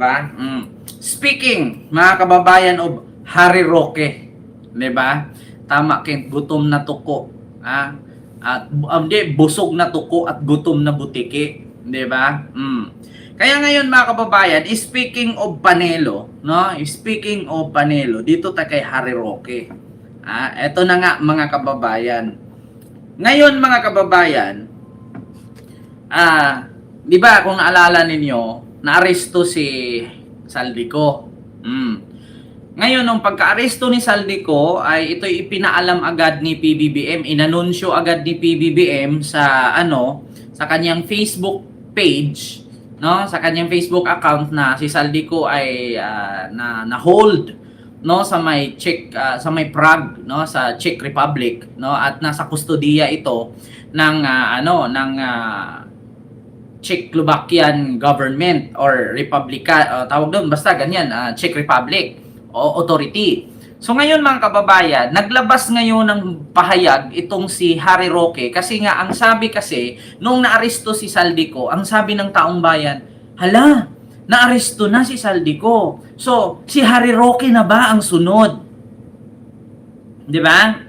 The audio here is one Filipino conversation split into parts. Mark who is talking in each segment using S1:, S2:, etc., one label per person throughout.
S1: Ba? Speaking, mga kababayan of Harry Roque, 'di ba? Tama kin gutom na tuko, at busog na tuko at gutom na butiki, 'di ba? Kaya ngayon mga kababayan, speaking of Panelo, no? Speaking of Panelo, dito tayo kay Harry Roque. Eto na nga mga kababayan. Ngayon mga kababayan, 'di ba kung naalala ninyo, naaresto si Saldico. Ngayon, nung pagka-aresto ni Saldico, ay ito'y ipinaalam agad ni PBBM, inanunsyo agad ni PBBM sa sa kanyang Facebook page, no? Sa kanyang Facebook account na si Saldico ay na hold, no, sa may sa may Prague, no, sa Czech Republic, no, at nasa kustodiya ito ng Czechoslovakian government or Republika, tawag doon, basta ganyan, Czech Republic o authority. So ngayon mga kababayan, naglabas ngayon ng pahayag itong si Harry Roque kasi nga ang sabi kasi nung naaresto si Saldico, ang sabi ng taong bayan, hala, naaresto na si Saldico. So si Harry Roque na ba ang sunod? 'Di ba?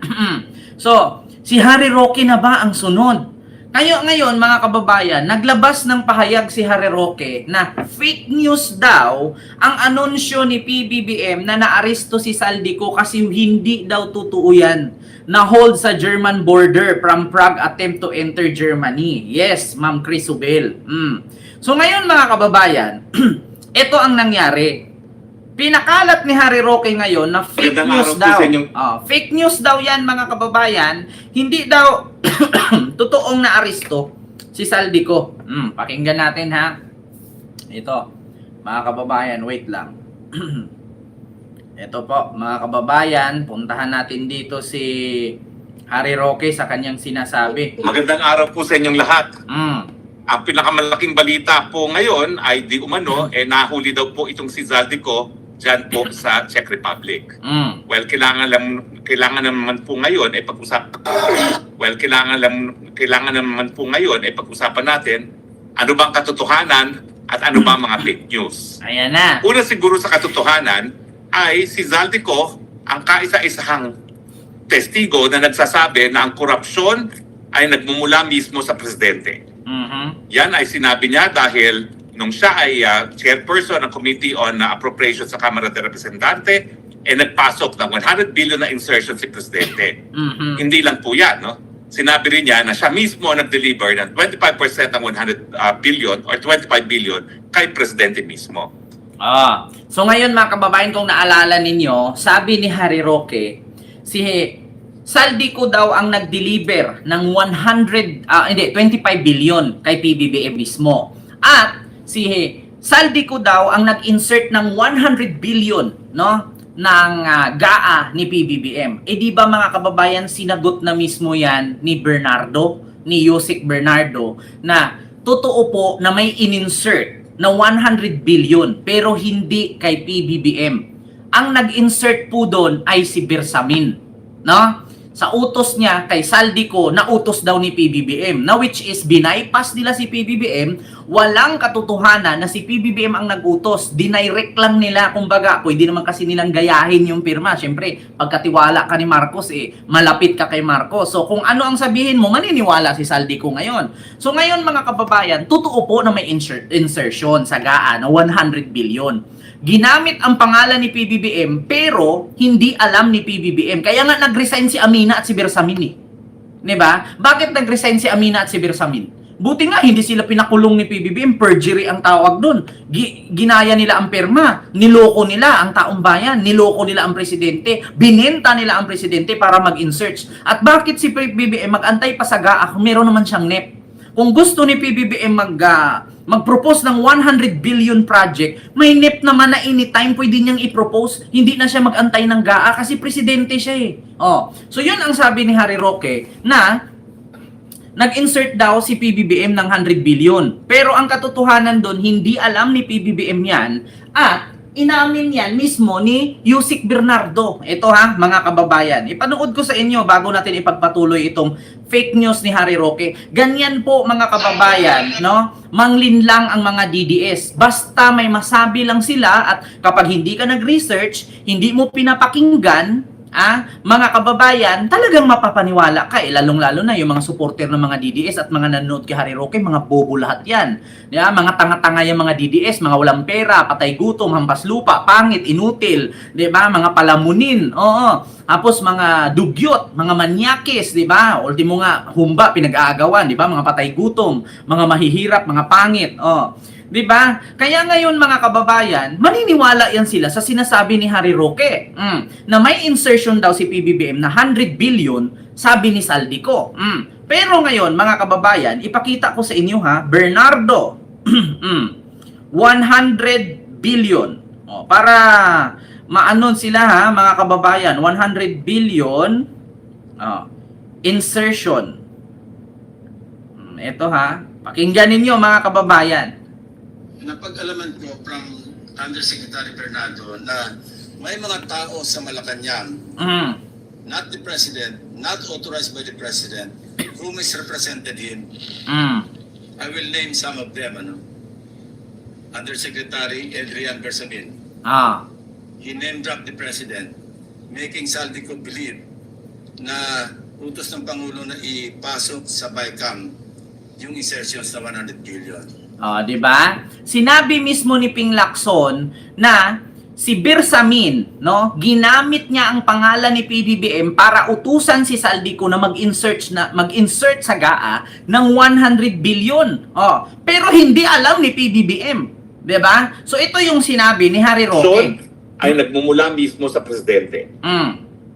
S1: So si Harry Roque na ba ang sunod? Ngayon mga kababayan, naglabas ng pahayag si Harry Roque na fake news daw ang anunsyo ni PBBM na naaresto si Saldico kasi hindi daw totoo yan. Na-hold sa German border from Prague attempt to enter Germany. Yes, Ma'am Crisubel. So ngayon mga kababayan, ito ang nangyari. Pinakalat ni Harry Roque ngayon na fake news daw. Fake news daw yan mga kababayan. Hindi daw totoong naaresto si Saldico. Pakinggan natin ha. Ito, mga kababayan, wait lang. Ito po, mga kababayan, puntahan natin dito si Harry Roque sa kanyang sinasabi.
S2: Magandang araw po sa inyong lahat. Ang pinakamalaking balita po ngayon ay di umano, nahuli daw po itong si Saldico dyan po sa Czech Republic. Well, kailangan naman po ngayon ay pag-usapan natin ano bang katotohanan at ano bang mga fake news.
S1: Ayan na.
S2: Una siguro sa katotohanan ay si Saldico ang kaisa-isahang testigo na nagsasabi na ang korupsyon ay nagmumula mismo sa presidente. Yan ay sinabi niya dahil nung siya ay chairperson ng Committee on Appropriations sa Kamara de Representante, nagpasok ng 100 billion na insertion si Presidente. Hindi lang po yan, no? Sinabi rin niya na siya mismo nag-deliver ng 25% ng 100 billion or 25 billion kay Presidente mismo.
S1: So ngayon mga kababayan, kung naalala ninyo, sabi ni Harry Roque, si Saldico daw ang nag-deliver ng 25 billion kay PBBM mismo. At si Saldico daw ang nag-insert ng 100 billion, no, ng GAA ni PBBM. Di ba mga kababayan, sinagot na mismo yan ni Yusek Bernardo, na totoo po na may in-insert na 100 billion pero hindi kay PBBM. Ang nag-insert po doon ay si Bersamin, no? Sa utos niya kay Saldico, nautos daw ni PBBM, na which is binaypass nila si PBBM, walang katotohanan na si PBBM ang nag-utos, dinirect lang nila, kumbaga, pwede naman kasi nilang gayahin yung pirma. Siyempre, pagkatiwala ka ni Marcos, malapit ka kay Marcos. So kung ano ang sabihin mo, maniniwala si Saldico ngayon. So ngayon mga kababayan, totoo po na may insertion sa GAA na 100 billion. Ginamit ang pangalan ni PBBM pero hindi alam ni PBBM. Kaya nga nag-resign si Amina at si Bersamin. 'Di ba? Bakit nag-resign si Amina at si Bersamin? Buti nga hindi sila pinakulong ni PBBM, perjury ang tawag doon. Ginaya nila ang pirma, niloko nila ang taong bayan, niloko nila ang presidente, binenta nila ang presidente para mag-insert. At bakit si PBBM mag-antay pa sa GAA kung meron naman siyang NEP? Kung gusto ni PBBM mag-propose ng 100 billion project, may NEP naman na anytime pwede niyang i-propose. Hindi na siya mag-antay ng GAA kasi presidente siya . So yun ang sabi ni Harry Roque na nag-insert daw si PBBM ng 100 billion. Pero ang katotohanan doon, hindi alam ni PBBM yan at inamin yan mismo ni Yusik Bernardo. Ito ha, mga kababayan. Ipanood ko sa inyo bago natin ipagpatuloy itong fake news ni Harry Roque. Ganyan po mga kababayan, no? Manglinlang ang mga DDS. Basta may masabi lang sila at kapag hindi ka nag-research, hindi mo pinapakinggan, mga kababayan, talagang mapapaniwala ka. Lalong-lalo na yung mga supporter ng mga DDS at mga nanonood kay Harry Roque, mga bobo lahat yan. Mga tanga-tanga yung mga DDS, mga walang pera, patay gutom, hampas lupa, pangit, inutil, di ba? Mga palamunin, oo. Tapos mga dugyot, mga manyakis, di ba? Ultimo nga, humba, pinag-aagawan, di ba? Mga patay gutom, mga mahihirap, mga pangit, oh. 'Di ba? Kaya ngayon mga kababayan, maniniwala yan sila sa sinasabi ni Harry Roque. Na may insertion daw si PBBM na 100 billion, sabi ni Saldico. Pero ngayon mga kababayan, ipakita ko sa inyo ha, Bernardo. 100 billion. Para maanon sila ha, mga kababayan, 100 billion insertion. Ito ha, pakinggan ninyo mga kababayan.
S3: Napag-alaman ko from Undersecretary Bernardo na may mga tao sa Malacanang, not the President, not authorized by the President, who misrepresented him. I will name some of them. Undersecretary Adrian Bersamin. He name-dropped the President, making Saldico believe na utos ng Pangulo na ipasok sa BICAM yung insertions na 100 billion.
S1: Di ba? Sinabi mismo ni Ping Lacson na si Bersamin, no, ginamit niya ang pangalan ni PBBM para utusan si Saldico na mag-insert sa GAA ng 100 billion. Pero hindi alam ni PBBM, 'di ba? So ito yung sinabi ni Harry Roque.
S2: Ay nagmumula mismo sa presidente.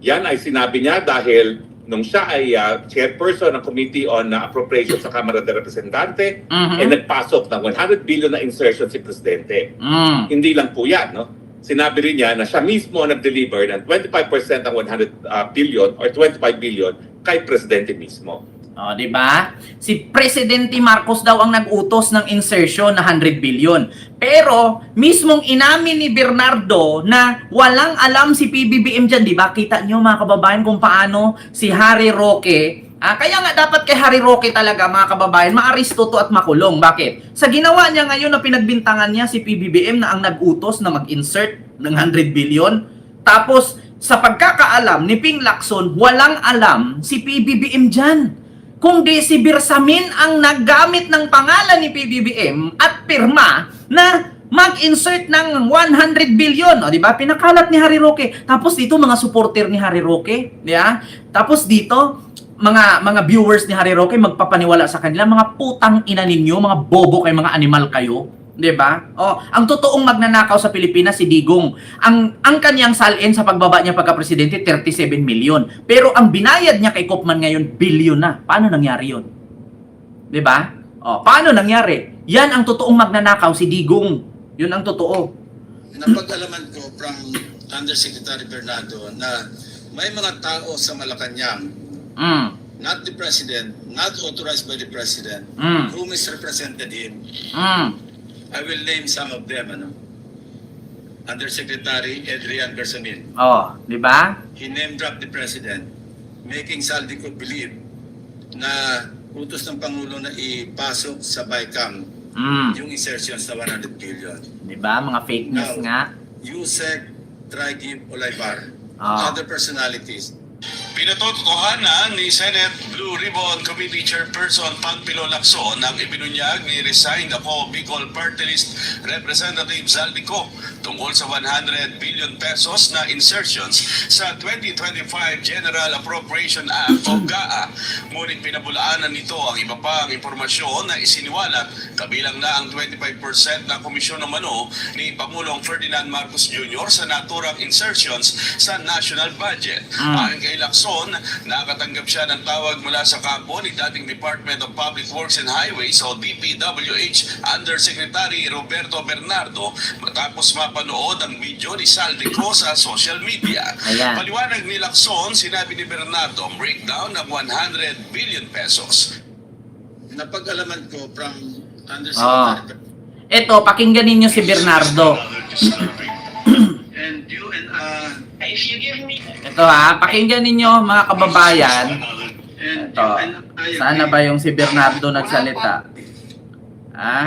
S2: Yan ay sinabi niya dahil nung siya ay chairperson ng Committee on Appropriation sa Kamara de Representante, nagpasok ng 100 billion na insertion si Presidente. Hindi lang po yan, no? Sinabi rin niya na siya mismo nag-deliver ng 25% ng 100 billion or 25 billion kay Presidente mismo.
S1: Di ba? Si Presidente Marcos daw ang nag-utos ng insertion na 100 billion. Pero mismong inamin ni Bernardo na walang alam si PBBM dyan, di ba? Kita nyo mga kababayan kung paano si Harry Roque, kaya nga dapat kay Harry Roque talaga mga kababayan, maaresto to at makulong. Bakit? Sa ginawa niya ngayon na pinagbintangan niya si PBBM na ang nag-utos na mag-insert ng 100 billion. Tapos sa pagkakaalam ni Ping Lacson, walang alam si PBBM dyan. Kundi si Bersamin ang naggamit ng pangalan ni PBBM at pirma na mag-insert ng 100 billion. Di ba? Pinakalat ni Harry Roque. Tapos dito mga supporter ni Harry Roque, di ba? Tapos dito mga viewers ni Harry Roque magpapaniwala sa kanila, mga putang ina ninyo, mga bobo kayo, mga animal kayo. 'Di ba? Ang totoong magnanakaw sa Pilipinas si Digong. Ang kanyang salin sa pagbaba niya pagka-presidente 37 million. Pero ang binayad niya kay Kopman ngayon billion na. Paano nangyari 'yon? 'Di ba? Paano nangyari? Yan ang totoong magnanakaw si Digong. 'Yun ang totoo.
S3: Napag-alaman ko from Undersecretary Bernardo na may mga tao sa Malacanang, not the President, not authorized by the President, who misrepresented him. I will name some of them. Undersecretary Adrian Bersamin.
S1: Di ba?
S3: He name-dropped the President, making Saldico believe na utos ng Pangulo na ipasok sa BICAM yung insertions na 100 billion.
S1: Di ba? Mga fake news nga.
S3: Yusek Traigib Olaybar, other personalities.
S4: Pinatotohanan ni Senate Blue Ribbon Committee Chairperson Panfilo Lacson ang ibinunyag ni resigned ako Bicol Party List Representative Saldico tungkol sa 100 billion pesos na insertions sa 2025 General Appropriation Act o GAA. Ngunit pinabulaanan nito ang iba pang impormasyon na isiniwalat, kabilang na ang 25% na komisyon ng mano ni Pangulong Ferdinand Marcos Jr. sa naturang insertions sa national budget. Ayon kay Lacson, nakatanggap siya ng tawag mula sa kampo ni dating Department of Public Works and Highways o DPWH Undersecretary Roberto Bernardo matapos mapanood ang video ni Saldico sa social media. Paliwanag ni Lacson, sinabi ni Bernardo ang breakdown ng 100 billion pesos.
S3: Napag-alaman ko from Undersecretary
S1: Ito, pakinggan ninyo si Bernardo.
S3: And you and
S5: If you give me
S1: Ito ha, pakinggan ninyo mga kababayan.
S3: and
S1: Ito,
S3: you and I
S1: sana ba yung si Bernardo nagsalita? Ha?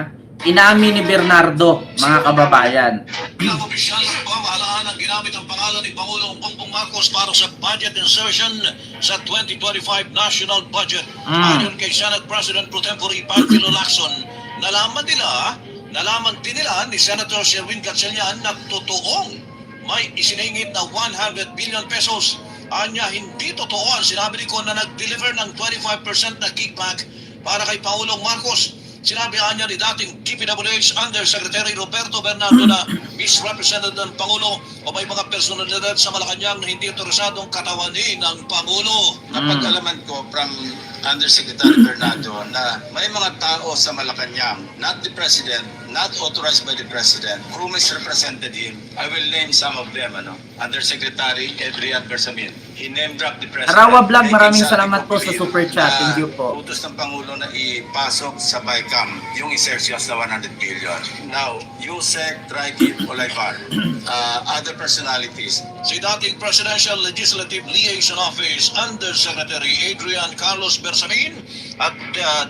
S1: Inamin ni Bernardo, mga kababayan.
S4: Bilang opisyal ng pamahalaan ang ginamit ang pangalan ni Pangulong Bongbong Marcos para sa budget insertion sa 2025 national budget. Ayon kay Senate President Pro Tempore Panfilo Lacson, nalaman din nila ni Senator Sherwin Gatchalian na totoong may isiningit na 100 billion pesos. Anya, hindi totoo ang sinabi ni Con na nag-deliver ng 25% na kickback para kay Pangulong Marcos. Sinabi niya ni dating DPWH Undersecretary Roberto Bernardo na misrepresented ng Pangulo o may mga personalidad sa Malacanang na hindi otorisadong katawanin ng Pangulo.
S3: napag-alaman ko from Undersecretary Bernardo na may mga tao sa Malacanang, not the President, not authorized by the President, who misrepresented him. I will name some of them. Undersecretary Adrian Bersamin. He name-dropped the President.
S1: Rawa Vlog, maraming
S3: Making
S1: salamat po sa
S3: sabi ko
S1: super chat.
S3: na
S1: Thank you po.
S3: utos ng Pangulo na ipasok sa BICAM yung insertion sa 100 billion. Now, Yusek, Traigip, Olaybar, other personalities,
S4: Si dating Presidential Legislative Liaison Office Undersecretary Adrian Carlos Bersamin at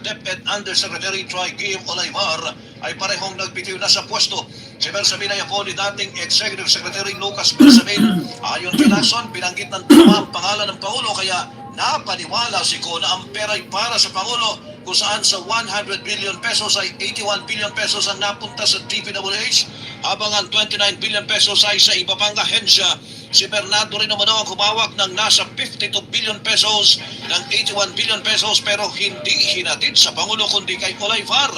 S4: DepEd Undersecretary Troy Kim Olaybar ay parehong nagbitiw na sa pwesto. Si Bersamin ay apo ni dating Executive Secretary Lucas Bersamin. Ayon kay Lacson, binanggit ng tama ang pangalan ng Pangulo kaya napaniwala si Con na ang pera ay para sa Pangulo kung saan sa 100 billion pesos ay 81 billion pesos ang napunta sa DPWH habang ang 29 billion pesos ay sa iba pang ahensya. Si Bernardo rin naman ang humawak ng nasa 52 billion pesos ng 81 billion pesos pero hindi hinatid sa Pangulo kundi kay Olayvar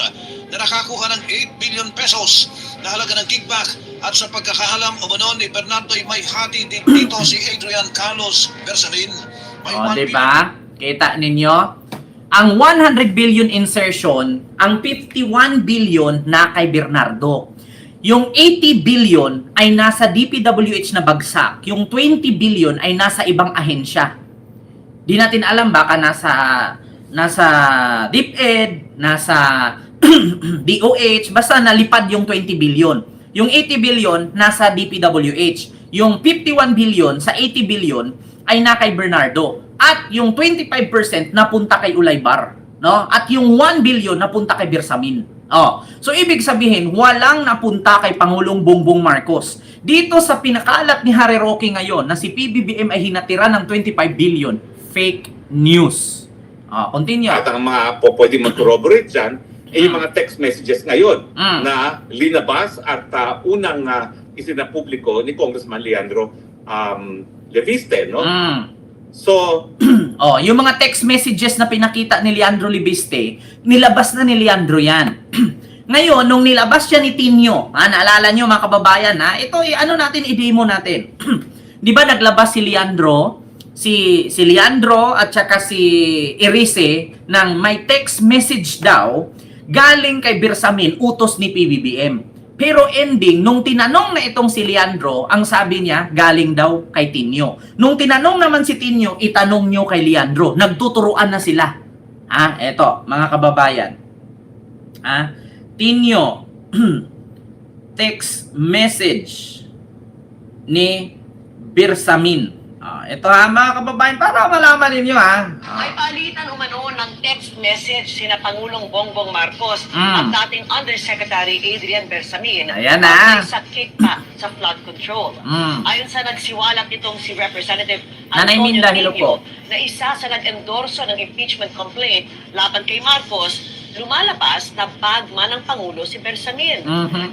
S4: na nakakuha ng 8 billion pesos na halaga ng kickback at sa pagkakaalam umano ni Bernardo ay may hati din dito si Adrian Carlos Bersamin. May
S1: O,
S4: 1
S1: diba? Kita ninyo? Ang 100 billion insertion, ang 51 billion na kay Bernardo. Yung 80 billion ay nasa DPWH na bagsak. Yung 20 billion ay nasa ibang ahensya. Di natin alam baka nasa DepEd, nasa DOH, basta nalipad yung 20 billion. Yung 80 billion nasa DPWH. Yung 51 billion sa 80 billion ay na kay Bernardo. At yung 25% napunta kay Olaybar, no? At yung 1 billion napunta kay Bersamin. Oh. So ibig sabihin, walang napunta kay Pangulong Bongbong Marcos. Dito sa pinakalat ni Harry Roque ngayon na si PBBM ay hinatira ng 25 billion, fake news. Continue.
S2: At ang mga pwede mag-corroborate dyan, yung mga text messages ngayon na linabas at unang isinapubliko ni Congressman Leandro Leviste, no? So,
S1: yung mga text messages na pinakita ni Leandro Leviste, nilabas na ni Leandro yan. Ngayon, nung nilabas siya ni Tinio, naalala nyo mga kababayan, ito, i-demo natin. Di ba naglabas si Leandro, si Leandro at saka si Erice ng may text message daw galing kay Bersamin, utos ni PBBM. Pero ending, nung tinanong na itong si Leandro, ang sabi niya, galing daw kay Tinio. Nung tinanong naman si Tinio, itanong nyo kay Leandro. Nagtuturuan na sila. Eto, mga kababayan. Tinio, text message ni Bersamin. Ito mga kababayan, para malaman ninyo
S5: May palitan umano ng text message sina Pangulong Bongbong Marcos at dating Undersecretary Adrian Bersamin
S1: Ayan
S5: sa kickback sa flood control. Ayon sa nagsiwalat itong si Representative
S1: Nanay
S5: Antonio
S1: Minda, hello po.
S5: na isa sa nag-endorso ng impeachment complaint laban kay Marcos, lumalabas na bagman ng Pangulo si Bersamin.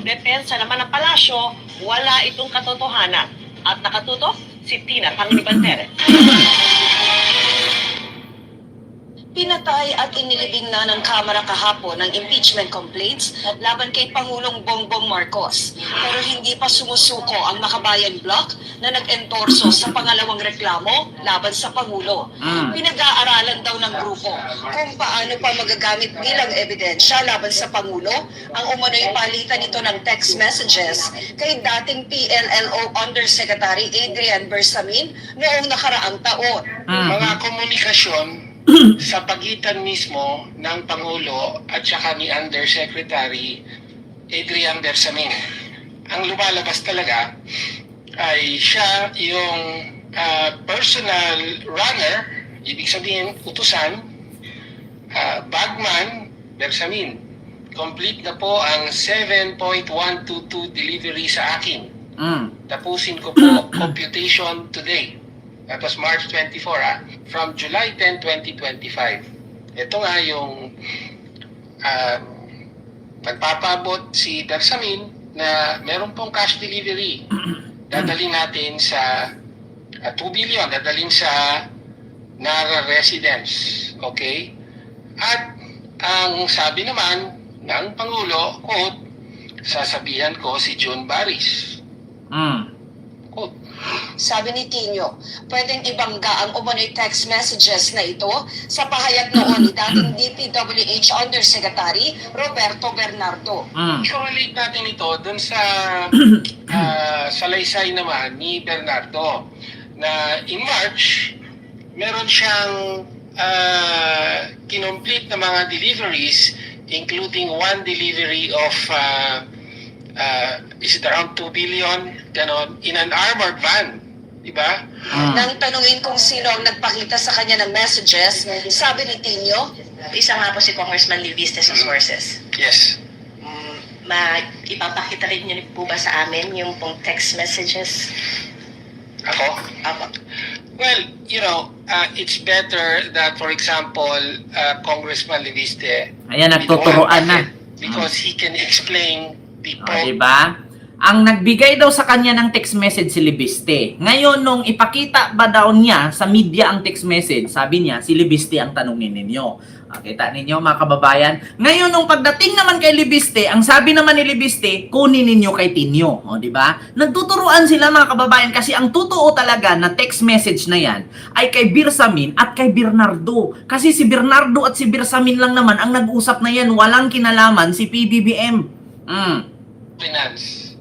S5: Depensa naman ng palasyo, wala itong katotohanan. At nakatutok si Tina Panglibantere.
S6: Pinatay at inilibing na ng Kamara kahapon ng impeachment complaints laban kay Pangulong Bongbong Marcos. Pero hindi pa sumusuko ang Makabayan Bloc na nag-endorso sa pangalawang reklamo laban sa Pangulo. Pinag-aaralan daw ng grupo kung paano pa magagamit bilang ebidensya laban sa Pangulo ang umano'y palitan nito ng text messages kay dating PLLO Undersecretary Adrian Bersamin noong nakaraang taon.
S7: Mga komunikasyon sa pagitan mismo ng Pangulo at saka ni Undersecretary Adrian Bersamin. Ang lumalabas talaga ay siya yung personal runner, ibig sabihin utusan, bagman, Bersamin. Complete na po ang 7.122 delivery sa akin. Tapusin ko po computation today. That was March 24, from July 10, 2025. Ito nga yung nagpapabot si Bersamin na meron pong cash delivery. Dadalhin natin sa 2 billion, dadalhin sa Nara residence. Okay? At ang sabi naman ng Pangulo, quote, sasabihan ko si June Baris. Quote.
S6: Sabi ni Tino, pwedeng ibangga ang umano'y text messages na ito sa pahayag noon ni dating DPWH Undersecretary Roberto Bernardo.
S7: I-correlate natin ito dun sa salaysay naman ni Bernardo na in March, meron siyang kinomplete na mga deliveries, including one delivery of is it around 2 billion, ganon, in an armored van, di ba?
S6: Nang tanungin kung sino ang nagpakita sa kanya ng messages, sabi ni Tino,
S8: Isa nga po si Congressman Liviste sa sources.
S7: Yes.
S8: Ipapakita rin niyo po ba sa amin yung pong text messages?
S7: Ako?
S8: Apo.
S7: Well, you know, it's better that, for example, Congressman Liviste,
S1: Ayan, nagtuturoan na.
S7: because he can explain the
S1: Diba? Ang nagbigay daw sa kanya ng text message si Libiste. Ngayon, nung ipakita ba daw niya sa media ang text message, sabi niya, si Libiste ang tanungin ninyo. Kita ninyo, mga kababayan. Ngayon, nung pagdating naman kay Libiste, ang sabi naman ni Libiste, kunin ninyo kay Tinyo. O, diba? Nagtuturuan sila, mga kababayan, kasi ang totoo talaga na text message na yan ay kay Bersamin at kay Bernardo. Kasi si Bernardo at si Bersamin lang naman ang nag-usap na yan. Walang kinalaman si PBBM.
S7: finance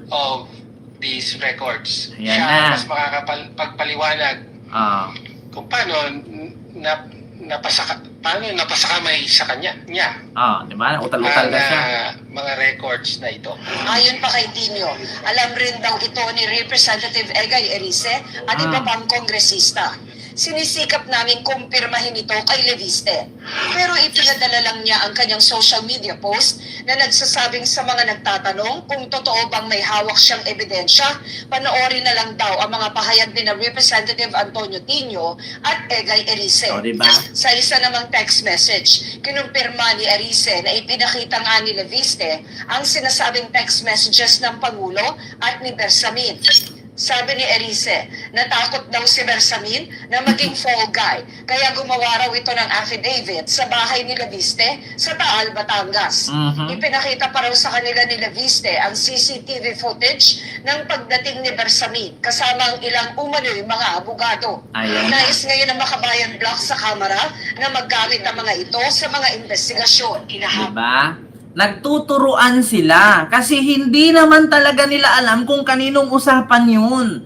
S7: of these records.
S1: Ayan
S7: Siya
S1: na.
S7: mas makakapagpaliwanag kung paano napasakamay sa kanya niya
S1: Diba? Utal-utal na siya.
S7: mga records na ito.
S6: ayon pa kay Tino, alam rin daw ito ni Representative Egay Erice at iba pang kongresista. Sinisikap namin kumpirmahin ito kay Leviste. Pero ipinadala lang niya ang kanyang social media post na nagsasabing sa mga nagtatanong kung totoo bang may hawak siyang ebidensya, panoorin na lang daw ang mga pahayag ni na Representative Antonio Tino at Egay Erice.
S1: O, diba?
S6: Sa isa namang text message, kinumpirma ni Erice na ipinakita nga ni Leviste ang sinasabing text messages ng Pangulo at ni Bersamin. Sabi ni Erice, natakot daw si Bersamin na maging fall guy, kaya gumawa raw ito ng affidavit sa bahay ni Leviste sa Taal, Batangas. Ipinakita pa raw sa kanila ni Leviste ang CCTV footage ng pagdating ni Bersamin kasama ang ilang umano'y mga abogado.
S1: Ayan.
S6: Nais ngayon ng Makabayan Block sa Kamara na maggamit ang mga ito sa mga investigasyon.
S1: Diba? Nagtuturuan sila kasi hindi naman talaga nila alam kung kaninong usapan yun.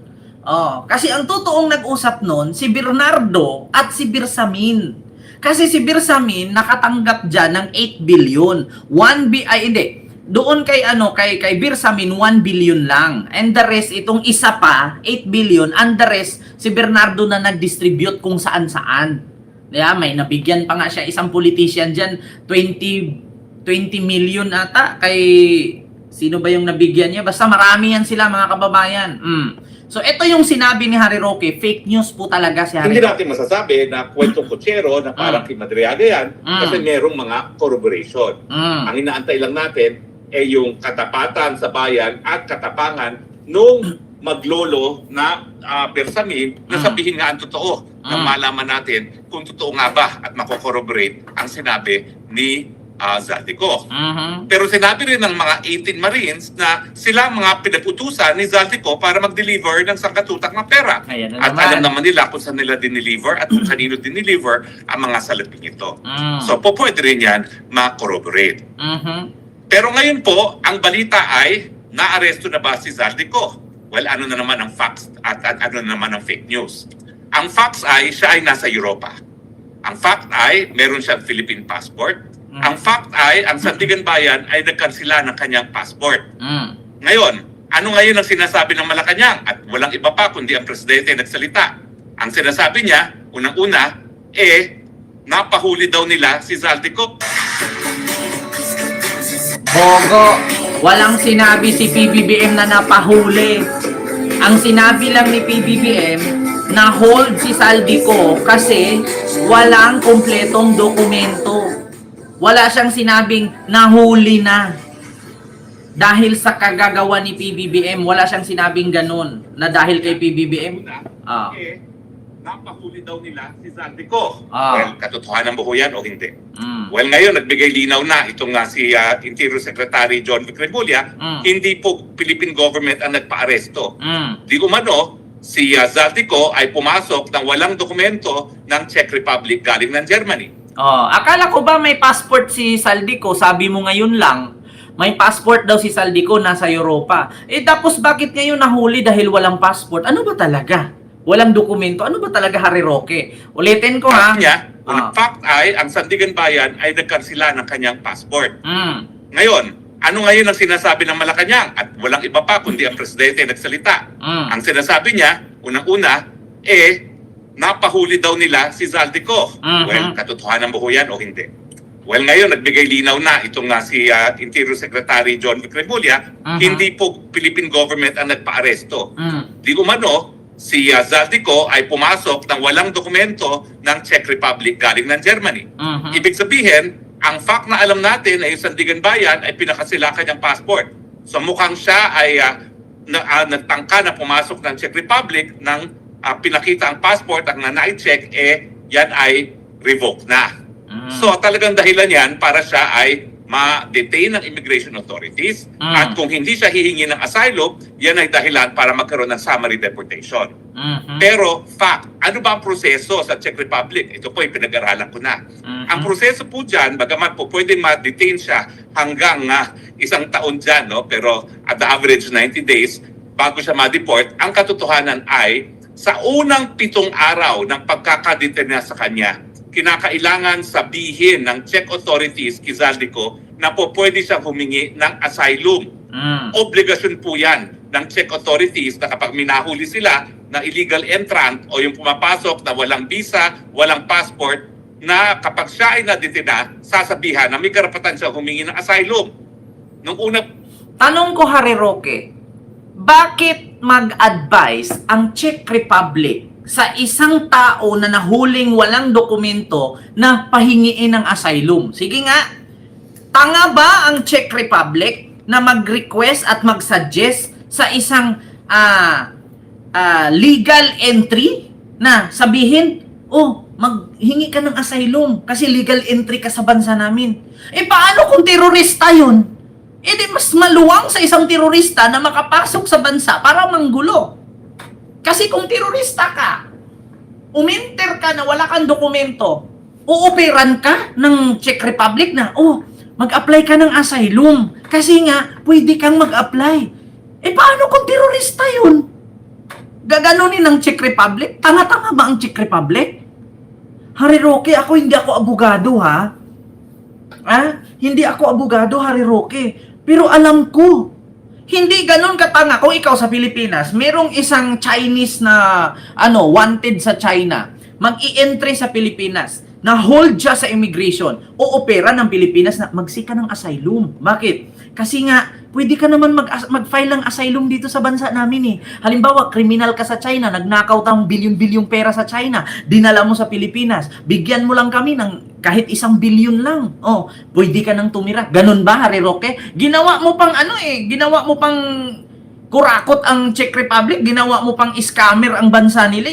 S1: Kasi ang totoong nag-usap nun, si Bernardo at si Bersamin. Kasi si Bersamin nakatanggap dyan ng 8 billion. Doon kay Bersamin 1 billion lang. And the rest, itong isa pa, 8 billion. And the rest, si Bernardo na nag-distribute kung saan-saan. May nabigyan pa nga siya isang politician dyan, 20 million ata kay sino ba yung nabigyan niya? Basta marami yan sila, mga kababayan. So ito yung sinabi ni Harry Roque, fake news po talaga si Harry
S2: Hindi
S1: Roque.
S2: natin masasabi na kwentong kutsero na parang kay Madriaga yan kasi merong mga corroboration. Ang inaantay lang natin ay yung katapatan sa bayan at katapangan nung maglolo na Bersamin na sabihin nga ang totoo na malaman natin kung totoo nga ba at makokorroborate ang sinabi ni Zaldico. Pero sinabi rin ng mga 18 Marines na sila mga pinaputusan ni Zaldico para mag-deliver ng sangkatutak na pera.
S1: Ayan na
S2: At
S1: naman.
S2: alam naman nila kung saan nila dineliver at kung kanino dineliver ang mga salaping ito. So pwede rin yan ma-corroborate. Pero ngayon po, ang balita ay naaresto na ba si Zaldico? Well, ano na naman ang facts at ano na naman ang fake news? Ang facts ay siya ay nasa Europa. Ang fact ay meron siyang Philippine passport. Ang fact ay ang Sandigan Bayan ay nagkansila ng kanyang passport. Ngayon, ano ngayon ang sinasabi ng Malacanang? At walang iba pa kundi ang presidente nagsalita. Ang sinasabi niya, unang-una, napahuli daw nila si Zaldico.
S1: Bogo, walang sinabi si PBBM na napahuli. Ang sinabi lang ni PBBM, na hold si Zaldico kasi walang kumpletong dokumento. Wala siyang sinabing nahuli na. Dahil sa kagagawa ni PBBM, wala siyang sinabing ganun na dahil kay PBBM.
S2: Napahuli daw nila si Zaldico.
S1: Ah.
S2: Well, katotohanan mo ho yan o hindi?
S1: Mm.
S2: Well, ngayon, nagbigay linaw na itong si Interior Secretary John Vic Remulla, hindi po Philippine government ang nagpa-aresto. Di umano, si Zaldico ay pumasok ng walang dokumento ng Czech Republic galing ng Germany.
S1: Oh, akala ko ba may passport si Zaldico? Sabi mo ngayon lang, may passport daw si Zaldico nasa Europa. Tapos bakit ngayon nahuli dahil walang passport? Ano ba talaga? Walang dokumento. Ano ba talaga, Harry Roque? Ulitin ko ha.
S2: Ang fact ay, ang Sandigan Bayan ay nagkansila ng kanyang passport.
S1: Mm.
S2: Ngayon, ano ngayon ang sinasabi ng Malacanang? At walang iba pa kundi ang presidente nagsalita. Ang sinasabi niya, unang-una, napahuli daw nila si Zaldico. Well, katotohanan mo ho yan o hindi? Well, ngayon, nagbigay linaw na itong si Interior Secretary John Vic Remulla, hindi po Philippine government ang nagpa-aresto. Di umano, si Zaldico ay pumasok ng walang dokumento ng Czech Republic galing ng Germany. Ibig sabihin, ang fact na alam natin ay yung Sandigan Bayan ay pinakasila kanyang passport. So mukhang siya ay nagtangka na pumasok ng Czech Republic nang pinakita ang passport at na i-check, yan ay revoked na. So talagang dahilan yan para siya ay ma-detain ng immigration authorities at kung hindi siya hihingi ng asylum, yan ay dahilan para magkaroon ng summary deportation. Pero fact, ano ba ang proseso sa Czech Republic? Ito po ay pinag-aralan ko na. Ang proseso po dyan, bagamat po pwedeng ma-detain siya hanggang isang taon dyan, no? Pero at the average 90 days bago siya ma-deport, ang katotohanan ay sa unang 7 araw ng pagkakadetain niya sa kanya, kinakailangan sabihin ng Czech authorities kay Zaldico na po pwede siyang humingi ng asylum. Obligasyon po yan ng Czech authorities na kapag minahuli sila ng illegal entrant o yung pumapasok na walang visa, walang passport, na kapag siya ay naditina, sasabihan na may karapatan siya humingi ng asylum. Nung una...
S1: Tanong ko, Harry Roque, bakit mag-advise ang Czech Republic sa isang tao na nahuling walang dokumento na pahingiin ng asylum? Sige nga, tanga ba ang Czech Republic na mag-request at mag-suggest sa isang legal entry na sabihin, maghingi ka ng asylum kasi legal entry ka sa bansa namin? Paano kung terorista yun? Di mas maluwang sa isang terorista na makapasok sa bansa para manggulo. Kasi kung terorista ka, uminter ka na wala kang dokumento, uuperan ka ng Czech Republic na, mag-apply ka ng asylum. Kasi nga, pwede kang mag-apply. Paano kung terorista yun? Gaganunin ng Czech Republic? Tanga-tanga ba ang Czech Republic? Harry Roque, hindi ako abogado, ha? Hindi ako abogado, Harry Roque. Pero alam ko, hindi ganun katanga. Kung ikaw sa Pilipinas, merong isang Chinese na wanted sa China, mag-i-entry sa Pilipinas, na hold siya sa immigration, o opera ng Pilipinas na magsika ng asylum. Bakit? Kasi nga, pwede ka naman mag-file ng asylum dito sa bansa namin Halimbawa, kriminal ka sa China, nagnakaw tang bilyon-bilyong pera sa China, dinala mo sa Pilipinas, bigyan mo lang kami ng kahit 1 bilyon lang. Pwede ka nang tumira. Ganun ba, Harry Roque? Ginawa mo pang ginawa mo pang kurakot ang Czech Republic, ginawa mo pang scammer ang bansa nila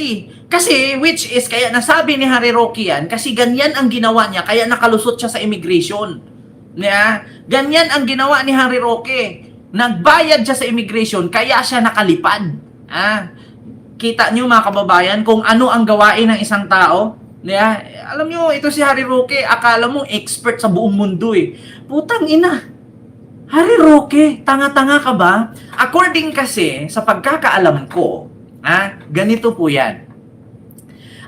S1: Kasi, which is, kaya nasabi ni Harry Roque yan, kasi ganyan ang ginawa niya, kaya nakalusot siya sa immigration. Ganyan ang ginawa ni Harry Roque. Nagbayad siya sa immigration, kaya siya nakalipad. Kita niyo mga kababayan kung ano ang gawain ng isang tao? Alam niyo, ito si Harry Roque, akala mo expert sa buong mundo Putang ina. Harry Roque, tanga-tanga ka ba? According kasi sa pagkakaalam ko, ganito po yan.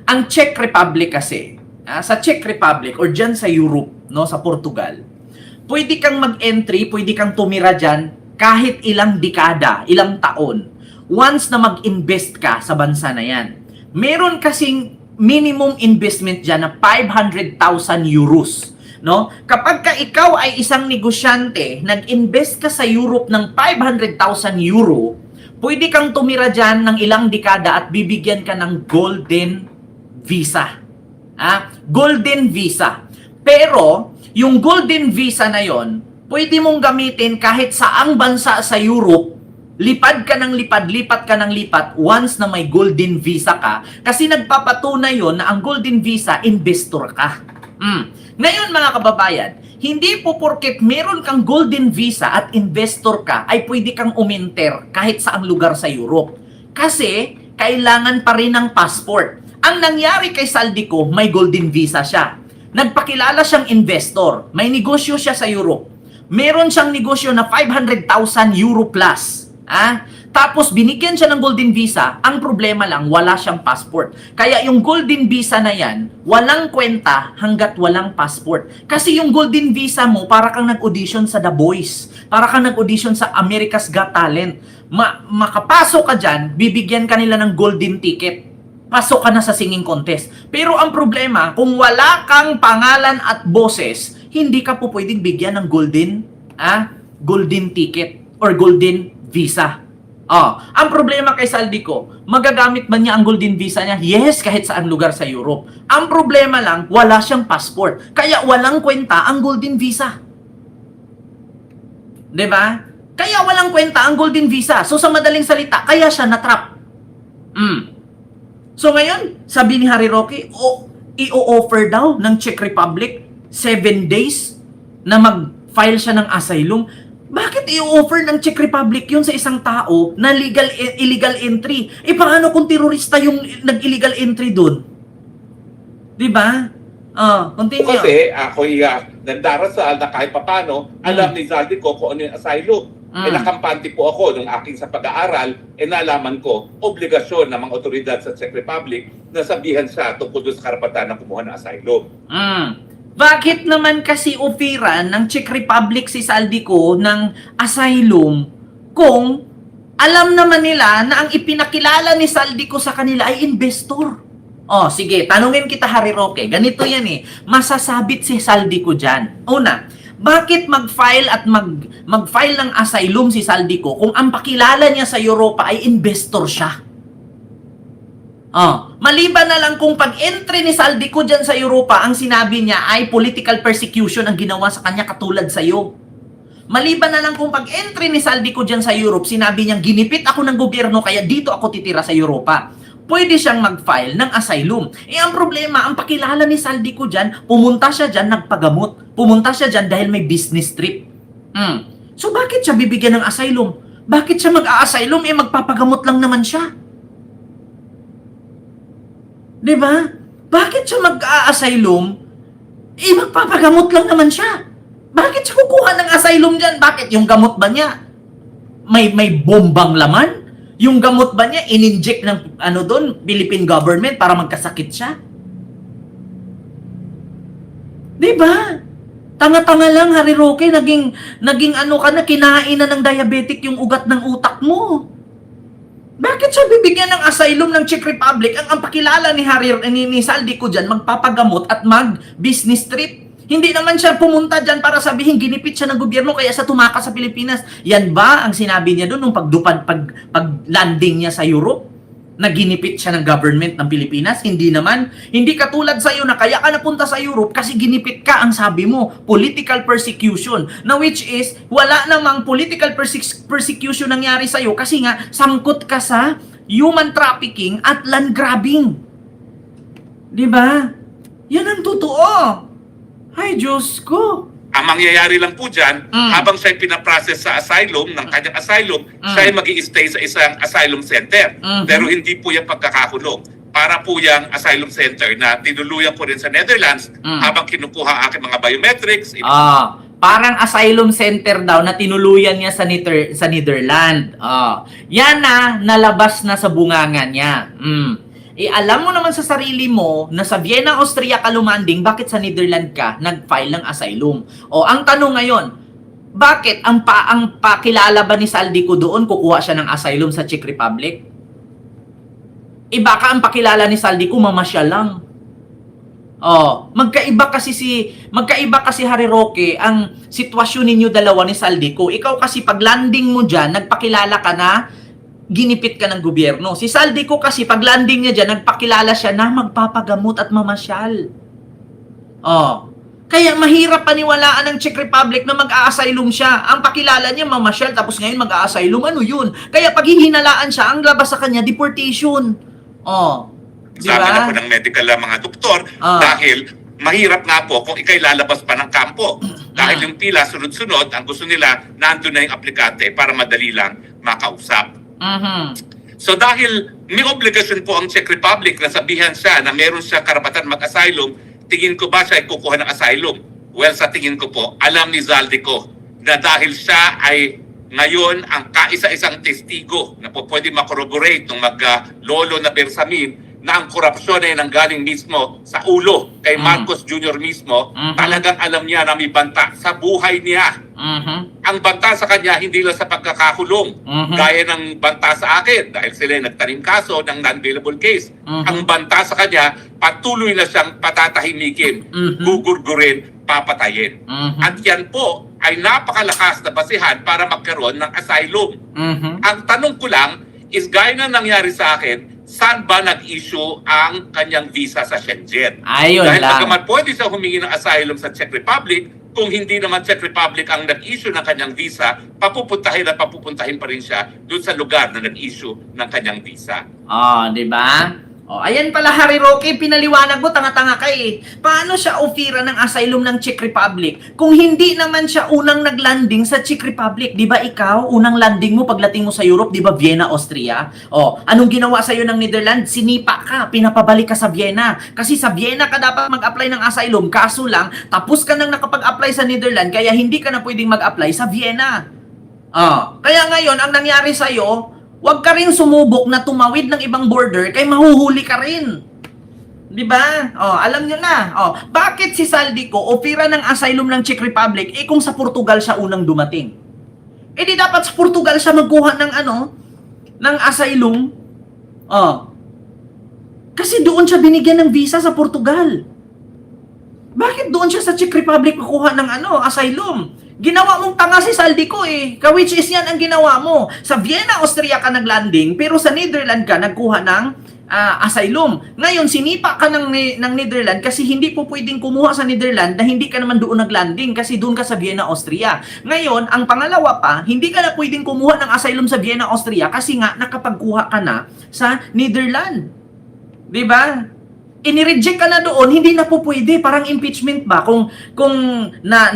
S1: Ang Czech Republic kasi, sa Czech Republic or dyan sa Europe, sa Portugal, pwede kang mag-entry, pwede kang tumira dyan kahit ilang dekada, ilang taon, once na mag-invest ka sa bansa na yan, meron kasing minimum investment dyan na 500,000 euros. No? Kapag ka ikaw ay isang negosyante, nag-invest ka sa Europe ng 500,000 euro, pwede kang tumira dyan ng ilang dekada at bibigyan ka ng golden visa. Golden visa. Pero, yung golden visa na yon, pwede mong gamitin kahit saang bansa sa Europe, lipad ka ng lipad, lipat ka ng lipat once na may golden visa ka, kasi nagpapatunay yon na ang golden visa, investor ka. Ngayon mga kababayan, hindi po porket meron kang golden visa at investor ka, ay pwede kang uminter kahit saang lugar sa Europe. Kasi, kailangan pa rin ng passport. Ang nangyari kay Saldico, may golden visa siya. Nagpakilala siyang investor. May negosyo siya sa Europe. Meron siyang negosyo na 500,000 euro plus. Tapos binigyan siya ng golden visa. Ang problema lang, wala siyang passport. Kaya yung golden visa na yan, walang kwenta hanggat walang passport. Kasi yung golden visa mo, para kang nag-audition sa The Voice. Para kang nag-audition sa America's Got Talent. Makapasok ka dyan, bibigyan ka nila ng golden ticket. Pasok ka na sa singing contest. Pero ang problema, kung wala kang pangalan at boses, hindi ka po pwedeng bigyan ng golden ticket or golden visa. Ang problema kay Saldico, magagamit ba niya ang golden visa niya? Yes, kahit saan lugar sa Europe. Ang problema lang, wala siyang passport. Kaya walang kwenta ang golden visa. 'Di ba? Kaya walang kwenta ang golden visa. So sa madaling salita, kaya siya na-trap. So ngayon, sabi ni Harry Roque, i-offer daw ng Czech Republic 7 days na mag-file siya ng asylum. Bakit i-offer ng Czech Republic yun sa isang tao na illegal entry? Paano kung terorista yung nag-illegal entry doon? Diba? Continue.
S2: Kasi ako'y nandarasal na kahit papano, alam ni Saldico kung ano yung asylum. Nakampante po ako nung aking sa pag-aaral, nalaman ko, obligasyon ng mga otoridad sa Czech Republic na sabihan siya tungkol doon sa karapatan ng kumuha ng asylum.
S1: Bakit naman kasi ofiran ng Czech Republic si Saldico ng asylum kung alam naman nila na ang ipinakilala ni Saldico sa kanila ay investor? Sige, tanungin kita Harry Roque. Ganito yan masasabit si Saldico dyan. Una, bakit mag-file at mag-file ng asylum si Saldico kung ang pakilala niya sa Europa ay investor siya? Maliban na lang kung pag-entry ni Saldico dyan sa Europa, ang sinabi niya ay political persecution ang ginawa sa kanya katulad sa'yo. Maliban na lang kung pag-entry ni Saldico dyan sa Europe, sinabi niya, ginipit ako ng gobyerno kaya dito ako titira sa Europa. Pwede siyang mag-file ng asylum. Ang problema, ang pakilala ni Saldico dyan, pumunta siya dyan, nagpagamot. Pumunta siya dyan dahil may business trip. So bakit siya bibigyan ng asylum? Bakit siya mag-a-asylum? Magpapagamot lang naman siya. Diba? Bakit siya mag-a-asylum? Magpapagamot lang naman siya. Bakit siya kukuha ng asylum dyan? Bakit? Yung gamot ba niya? May bombang laman? Yung gamot ba niya, in-inject ng Philippine government para magkasakit siya? Diba? Tanga-tanga lang, Harry Roque, naging kinain na ng diabetic yung ugat ng utak mo. Bakit siya bibigyan ng asylum ng Czech Republic? Ang pakilala ni Saldico dyan, magpapagamot at mag-business trip. Hindi naman siya pumunta dyan para sabihin ginipit siya ng gobyerno kaya sa tumakas sa Pilipinas. Yan ba ang sinabi niya doon nung pag-landing niya sa Europe? Na ginipit siya ng government ng Pilipinas? Hindi naman. Hindi katulad sa iyo na kaya ka napunta sa Europe kasi ginipit ka, ang sabi mo, political persecution. Na which is, wala namang political persecution nangyari sa iyo kasi nga, sangkot ka sa human trafficking at land grabbing. Diba? Yan ang totoo. Ay, Diyos ko.
S2: Ang mangyayari lang po dyan, habang siya pinaprocess sa asylum, ng kanyang asylum, siya ay mag-i-stay sa isang asylum center. Pero hindi po yung pagkakakulong. Para po yung asylum center na tinuluyan ko rin sa Netherlands habang kinukuha ang aking mga biometrics.
S1: Parang asylum center daw na tinuluyan niya sa Netherlands. Yan nalabas na sa bungangan niya. Alam mo naman sa sarili mo na sa Vienna, Austria ka lumanding, bakit sa Netherlands ka nag-file ng asylum? Ang tanong ngayon, Bakit? Ang pakilala ba ni Saldico doon, kukuha siya ng asylum sa Czech Republic? Baka ang pakilala ni Saldico, mamasyal lang. Magkaiba kasi Harry Roque ang sitwasyon ninyo dalawa ni Saldico. Ikaw kasi pag landing mo diyan, nagpakilala ka na ginipit ka ng gobyerno. Si Saldico kasi pag landing niya diyan, nagpakilala siya na magpapagamot at mamasyal. Kaya mahirap paniwalaan ng Czech Republic na mag-a-asylum siya. Ang pakilala niya mamasyal tapos ngayon mag-a-asylum. Ano yun? Kaya pag hihinalaan siya, ang labas sa kanya deportation.
S2: Sabi na po ng medical mga doktor, dahil mahirap nga po kung ikay lalabas pa ng kampo. Dahil yung pila sunod-sunod, ang gusto nila, nandun na yung aplikante para madali lang makausap. So dahil may obligasyon po ang Czech Republic na sabihan siya na meron siya karapatan mag-asylum, tingin ko ba siya ay kukuha ng asylum? Well, sa tingin ko po, alam ni Zaldico na dahil siya ay ngayon ang kaisa-isang testigo na po pwede makorroborate ng mag-lolo na Bersamin na ang korupsyon ay nanggaling mismo sa ulo kay Marcos Jr. mismo, talagang alam niya na may banta sa buhay niya. Ang banta sa kanya hindi lang sa pagkakakulong, gaya ng banta sa akin dahil sila nagtanim kaso ng non-bailable case. Ang banta sa kanya, patuloy na siyang patatahimikin, gugurgurin, papatayin. At yan po ay napakalakas na basihan para magkaroon ng asylum. Ang tanong ko lang is gaya na nangyari sa akin, saan ba nag-issue ang kanyang visa sa Shenzhen?
S1: Ayun
S2: Dahil
S1: lang.
S2: pagkaman pwede siya humingi ng asylum sa Czech Republic, kung hindi naman Czech Republic ang nag-issue ng kanyang visa, papupuntahin pa rin siya doon sa lugar na nag-issue ng kanyang visa.
S1: Di ba? Ayan pala Harry Roque, pinaliwanag mo, tanga-tanga ka eh. Paano siya ofira ng asylum ng Czech Republic kung hindi naman siya unang naglanding sa Czech Republic? Di ba ikaw, unang landing mo pagdating mo sa Europe, di ba Vienna, Austria? Anong ginawa sa'yo ng Netherlands? Sinipa ka, pinapabalik ka sa Vienna. Kasi sa Vienna ka dapat mag-apply ng asylum. Kaso lang, tapos ka nang nakapag-apply sa Netherlands, kaya hindi ka na pwedeng mag-apply sa Vienna. Kaya ngayon, ang nangyari sa'yo, huwag ka rin sumubok na tumawid ng ibang border kay mahuhuli ka rin. Di ba? Alam nyo na. Bakit si Saldico ofira ng asylum ng Czech Republic kung sa Portugal siya unang dumating? Di dapat sa Portugal siya magkuha ng ng asylum. Kasi doon siya binigyan ng visa sa Portugal. Bakit doon siya sa Czech Republic kukuha ng asylum? Ginawa mong tanga si Saldico eh. Which is yan ang ginawa mo. Sa Vienna, Austria ka naglanding, pero sa Netherlands ka nagkuha ng asylum. Ngayon, sinipa ka ng Netherlands kasi hindi po pwedeng kumuha sa Netherlands na hindi ka naman doon naglanding kasi doon ka sa Vienna, Austria. Ngayon, ang pangalawa pa, hindi ka na pwedeng kumuha ng asylum sa Vienna, Austria kasi nga nakapagkuha ka na sa Netherlands. Diba? Inireject ka na doon, hindi na po pwede. Parang impeachment ba? Kung na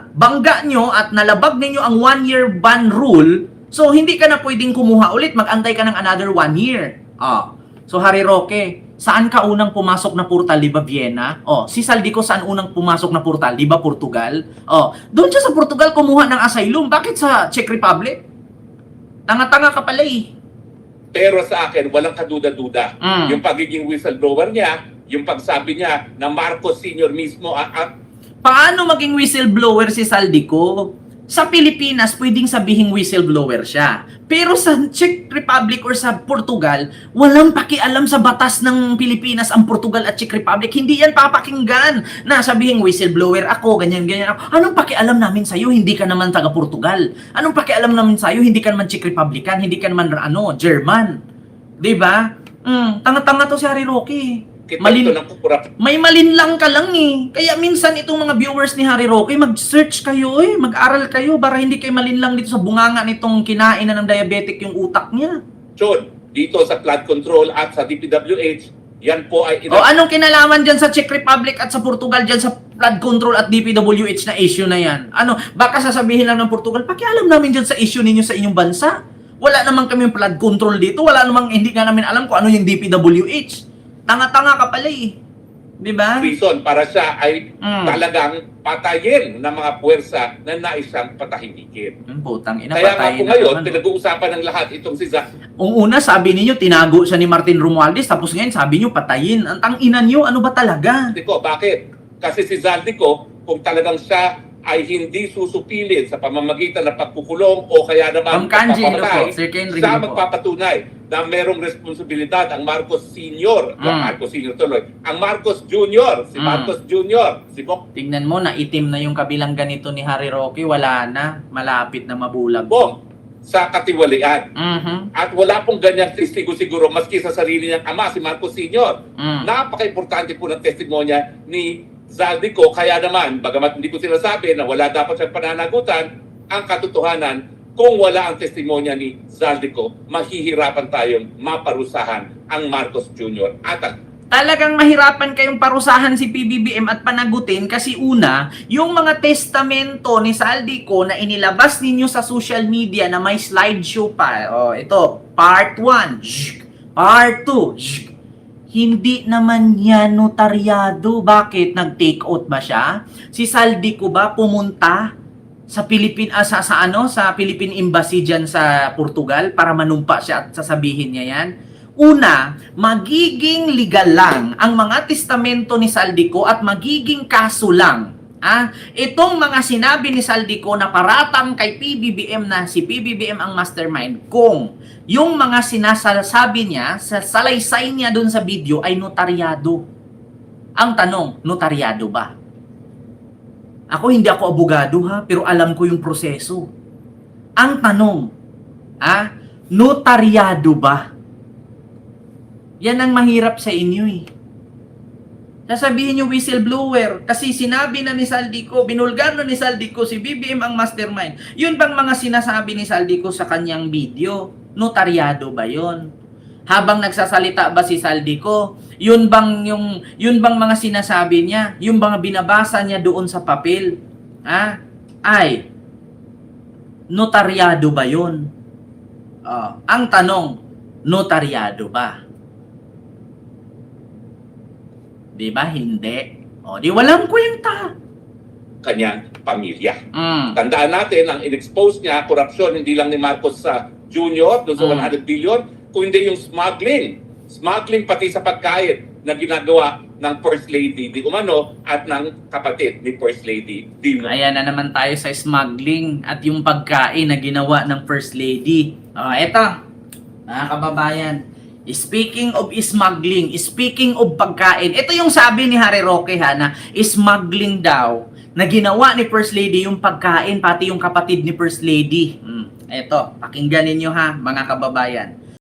S1: bangga nyo at nalabag ninyo ang 1-year ban rule, so hindi ka na pwedeng kumuha ulit. Mag-antay ka ng another 1 year. So Harry Roque, saan ka unang pumasok na portal? Di ba Vienna? Si Saldico saan unang pumasok na portal? Di ba Portugal? Doon siya sa Portugal kumuha ng asylum. Bakit sa Czech Republic? Tanga-tanga ka pala eh.
S2: Pero sa akin, walang kaduda-duda. Yung pagiging whistleblower niya, yung pagsabi niya na Marcos Sr. mismo
S1: Paano maging whistleblower si Saldico? Sa Pilipinas, pwedeng sabihing whistleblower siya. Pero sa Czech Republic or sa Portugal, walang pakialam sa batas ng Pilipinas ang Portugal at Czech Republic. Hindi yan papakinggan na sabihing whistleblower ako, ganyan-ganyan ako. Anong pakialam namin sa'yo? Hindi ka naman taga-Portugal. Anong pakialam namin sa'yo? Hindi ka naman Czech Republican, hindi ka naman German. Diba? Tanga-tanga to si Harry Roque. May malinlang ka lang eh. Kaya minsan itong mga viewers ni Harry Roque, mag-search kayo mag-aral kayo para hindi kayo malinlang dito sa bunganga nitong kinain na ng diabetic yung utak niya.
S2: John, dito sa flood control at sa DPWH, yan po ay...
S1: anong kinalaman dyan sa Czech Republic at sa Portugal dyan sa flood control at DPWH na issue na yan? Baka sasabihin lang ng Portugal, pakialam namin dyan sa issue ninyo sa inyong bansa. Wala naman kami flood control dito. Wala namang, hindi nga namin alam kung ano yung DPWH. Tanga-tanga ka pala eh. Diba?
S2: Reason para siya ay talagang patayin ng mga puwersa na naisang patahimikin.
S1: Putang ina,
S2: Kaya nga po
S1: patayin na
S2: ngayon,
S1: naman.
S2: pinag-uusapan ng lahat itong si Zach.
S1: Una, sabi niyo tinago siya ni Martin Romualdez, tapos ngayon sabi niyo patayin. Ang ina niyo, ano ba talaga?
S2: Bakit? Kasi si Zaldico, kung talagang siya ay hindi susupilin sa pamamagitan ng pagkukulong o kaya naman
S1: Ma'am Kanji, hello po.
S2: pagpapamatay,
S1: Sir Kenry,
S2: siya
S1: hello po.
S2: magpapatunay na merong responsibilidad ang Marcos Sr. Marcos Sr. tuloy. Ang Marcos Jr. Si Marcos Jr. Si Bok
S1: Tingnan mo, na itim na yung kabilang ganito ni Harry Roque. Wala na. Malapit na mabulag.
S2: Bok sa katiwalian.
S1: Mhm.
S2: At wala pong ganyang testigo siguro maski sa sarili niyang ama, si Marcos Sr. Napaka-importante po ng testimonya ni Zaldico, kaya naman, bagamat hindi ko sinasabi na wala dapat siyang pananagutan, ang katotohanan, kung wala ang testimonya ni Zaldico, mahihirapan tayong maparusahan ang Marcos Jr. at
S1: Talagang mahirapan kayong parusahan si PBBM at panagutin kasi una, yung mga testamento ni Zaldico na inilabas ninyo sa social media na may slideshow pa. Oh, ito, part 1, part 2, hindi naman yan notaryado. Bakit? Nag-take out ba siya? Si Zaldico ba pumunta sa sa Philippine Embassy diyan sa Portugal para manumpa siya at sasabihin niya yan? Una, magiging legal lang ang mga testamento ni Zaldico at magiging kaso lang. Itong mga sinabi ni Zaldico na paratang kay PBBM na si PBBM ang mastermind kung yung mga sinasabi niya sa salaysay niya doon sa video ay notaryado. Ang tanong, notaryado ba? Ako hindi ako abogado pero alam ko yung proseso. Ang tanong, notaryado ba? Yan ang mahirap sa inyo Sasabihin nyo whistleblower kasi sinabi na ni Zaldico, binulgar na ni Zaldico si BBM ang mastermind. Yun bang mga sinasabi ni Zaldico sa kanyang video? Notaryado ba yun? Habang nagsasalita ba si Zaldico, yun bang mga sinasabi niya, yung mga binabasa niya doon sa papel, ay notaryado ba yun? Ang tanong, notaryado ba? Di ba? Hindi. Di walang kwenta.
S2: kanyang pamilya. Tandaan natin, ang in-expose niya, korupsyon, hindi lang ni Marcos Jr. doon sa 100 billion, kundi yung smuggling. Smuggling pati sa pagkain na ginagawa ng First Lady Di Umano at ng kapatid ni First Lady Dino.
S1: Ayan na naman tayo sa smuggling at yung pagkain na ginawa ng First Lady. Eto, mga kababayan, speaking of smuggling, speaking of pagkain, ito yung sabi ni Harry Roque na smuggling daw na ginawa ni First Lady yung pagkain, pati yung kapatid ni First Lady. Eto, pakinggan ninyo mga kababayan.